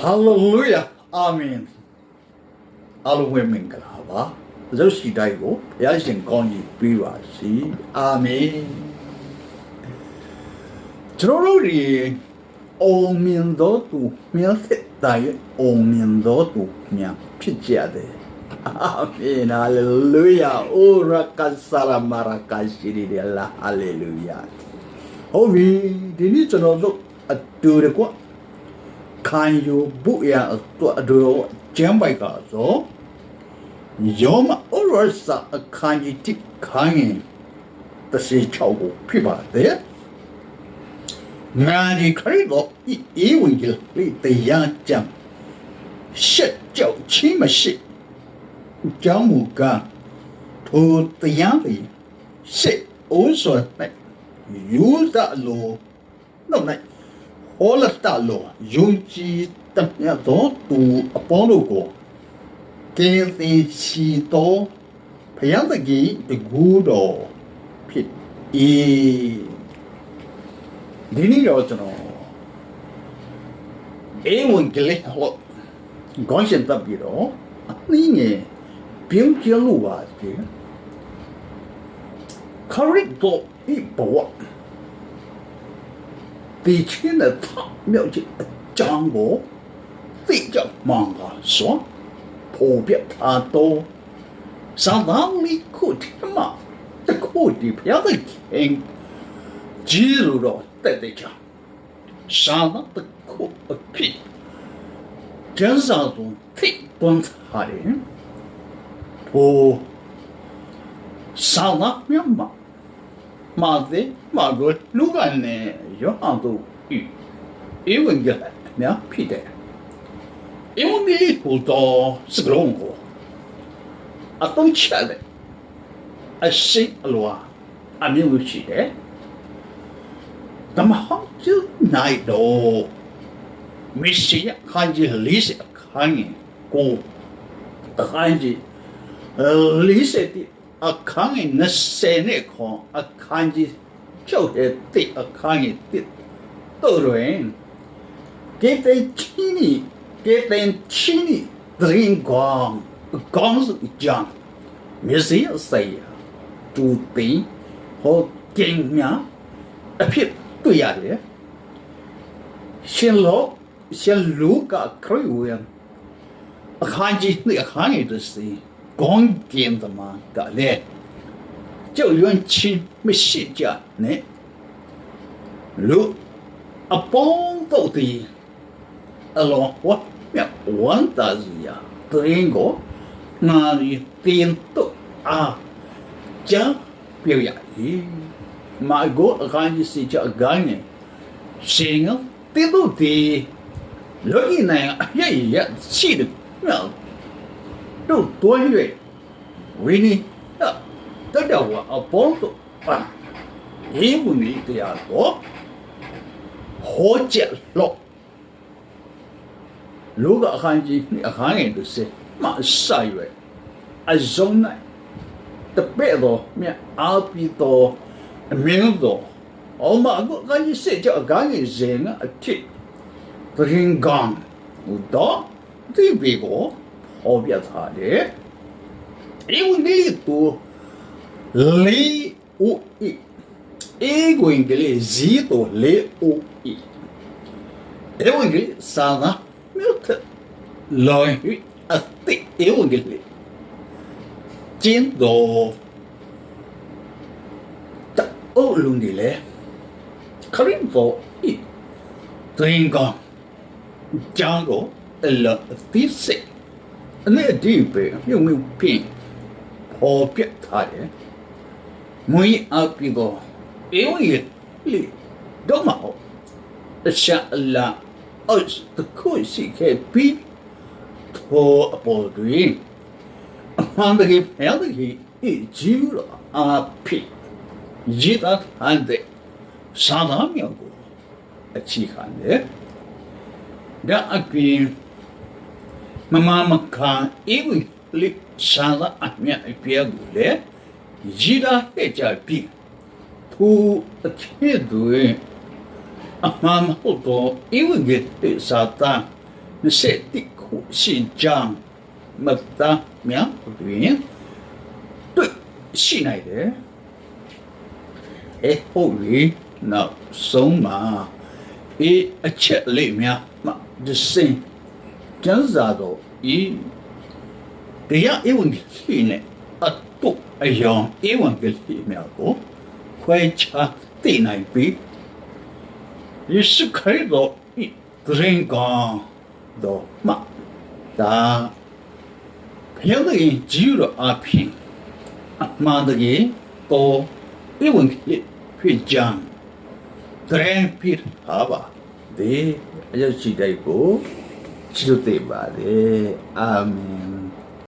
Hallelujah. Amen. အားလုံးပဲမင်္ဂလာပါရုပ်ရှိတိုင်းကိုဘုရားရှင်ကောင်းကြီးပေးပါစေအာမင်ကျွန်တော်တို့ဒီအောင်မြင်တော်သူမြတ်တဲ့တိုင်းအောင်မြင်တော်သူများဖြစ်ကြတယ်အာမင်ဟာလေလုယာအိုရကဆာရမာရကရှိရီလာဟာလေလုယာဟုတ်ပြီဒီနေ့ကျွန်တော်တို့အတူတကွခံယူဖို့ရတော့အတူကျမ်းပိုက်ကဆိုယောမဩရစာအခန်းကြီးတစ်ခန်းရင်36ကိုဖြစ်ပါတယ်ငါဒီခရစ်တော်ဤဝင်ကြီးလေးတရားကြံရှက်ကြောက်ချင်းမရှိကြောင်းမူကားထိုတရားလေးရှက်အိုးစောနဲ့ယူဒလိုတော့နဲ့ဟောလတလိုယုံကြည်တမျှသောသူအပေါင်းတို့ကိုကဲသိရှိတော်ဘုရားသခင်တကူတော်ဖြစ်၏ဒီနေ့တော့ကျွန်တော်ဝင်ကလေးဟောခေါင်းရှင်တပ်ပြီးတော့အနည်းငယ်ပြုံးကျလို့ပါစေခရစ်တော်ဤဘဝဒီချင်းတဲ့မြောက်ချစ်အကြောင်းကိုသိကြမှန်ပါဆိုပေါ်ပြတာတော့စာသားလေးခုတည်းမှာတခုဒီဖျားတဲ့ခင်ကြီးလို့တော့တဲ့တဲ့ချာစာသားတခုအဖြစ်ကျန်းစာဆုံးထိတွန်းထားတယ်ပေါ်စာသားမြန်မာမာသေမာဂိုလူကနေရောအောင်တို့ဤဝင်ကြတယ်များဖြစ်တယ်ဧဝံဂေလိဟူသောစကားလုံးကိုအသုံးချတဲ့အရှိအလွာအမြင်လို့ရှိတယ်။ဓမ္မဟောင်းကျနိုင်တော့မရှိယခန်းကြီးလေးစအခန်းကြီးကိုအခန်းကြီးလေးစတဲ့အခန်းကြီး20နဲ့ခွန်အခန်းကြီးချုပ်တဲ့အခန်းကြီးတို့တွင်ကေတေချင်းနီ给本亲的人光是讲，没谁要谁呀，注定和经验一批对呀的，先路个可以问，看见那个行业的事，光见的嘛个嘞，就原亲没时间呢，路啊帮到的。alors what ya fantasia tengo ngari tinto ja biểu ya mà go gani si cha gani singa tinto ti logi na ya chi de ya do tuan yue wini da da wa aponto yi bu ni de ya do ho jia loလူကအခန်းကြီးအခန်းငယ်တစ်စက်မဆိုင်ရွယ်အစုံနဲ့တပဲ့တော်မြတ်အားပြီးတော်အမင်းတော်အော်မအခုအခန်းကြီးစက်ကြအခန်းငယ်ဇင်ကအထစ်သရင်ကောင်ဟူတော့ဒီဘေကိုဟောပြထားတယ်အေဝံဂေလိတိုလေအိုအေဂဝင်ကလေးဇီတိုလေအိုအေဝံဂေလိစာနာlời ở tịch yếu của người chiến đồ ta ô luôn đi lẽ khởi vô ít tuyên con trang gỗ là tí sĩ nên đi về nhưng mình phiền hồ biết thay mấy áo bị gỗ yếu nhiệt li đó mà sẽ là ở the course she can be for a body and the health he jula a pit jita and the sadamyago a chihande da again mama makka ewi li sada amya piagule jida heja pi to a kid doing အမှန်ဟုတ်တော့ဧဝံဂေလိစာတန် 21ခုရှိ章မသားများတွင်တွေ့ရှိနိုင်တယ်ဟုတ်ပြီနောက်ဆုံးမှာအချက်လေးများမှဒီစင်ကျမ်းစာတော်ဤတရားဧဝံဂေလိနဲ့အတုအယောင်ဧဝံဂေလိများကိုခွဲခြားသိနိုင်ပြီယေရှုခရစ်တော်ဤဂရင်ကောင်တော်မှဒါဘုရားသခင်ကြီးတော်အဖင်အမှန်တကယ်ပေါ်ဧဝံဂေလိဖြစ်ကြောင်းတရင်ဖြစ်ဟာပါဒီအယုတ်ရှိတဲ့ကိုချစ်တဲ့ပါလေအာမင်